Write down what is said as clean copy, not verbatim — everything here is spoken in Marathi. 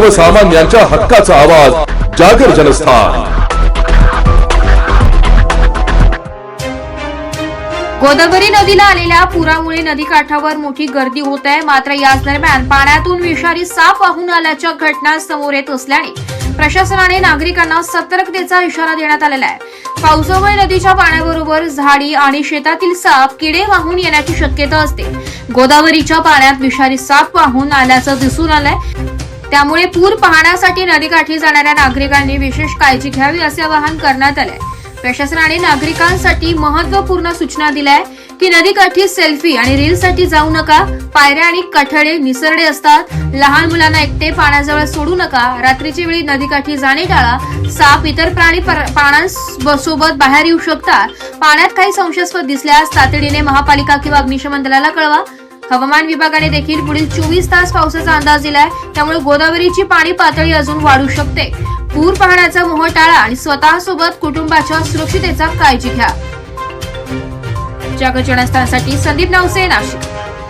सर्वसामान्यांच्या हक्काचा आवाज जागर जनस्थान। गोदावरी नदीला आलेल्या पुरामुळे नदीकाठावर मोठी गर्दी होत आहे। मात्र याच दरम्यान पाण्यातून विषारी साप वाहून आल्याच्या घटना समोर येत असल्याने प्रशासनाने नागरिकांना सतर्कतेचा इशारा देण्यात आलेला आहे। पावसामुळे नदीच्या पाण्याबरोबर झाडी आणि शेतातील साप किडे वाहून येण्याची शक्यता असते। गोदावरीच्या पाण्यात विषारी साप वाहून आल्याचं दिसून आलंय, त्यामुळे पूर पाहण्यासाठी नदीकाठी जाणाऱ्या नागरिकांनी विशेष काळजी घ्यावी असे आवाहन करण्यात आले। प्रशासनाने नागरिकांसाठी महत्त्वपूर्ण सूचना दिल्या की नदीकाठी सेल्फी आणि रीलसाठी जाऊ नका। पायऱ्या आणि कठडे निसरडे असतात। लहान मुलांना एकटे पाण्याजवळ सोडू नका। रात्रीच्या वेळी नदीकाठी जाणे टाळा। साप इतर प्राणी पाण्यासोबत बाहेर येऊ शकतात। पाण्यात काही संशयास्पद दिसल्यास तातडीने महापालिका किंवा अग्निशमन दलाला कळवा। हवामान विभागाने देखील पुढील 24 तास पावसाचा अंदाज दिलाय, त्यामुळे गोदावरीची पाणी पातळी अजून वाढू शकते। पूर पाहण्याचा मोह टाळा आणि स्वतःसोबत कुटुंबाच्या सुरक्षिततेचा काळजी घ्या। जागर जनस्थानसाठी संदीप नवसे, नाशिक।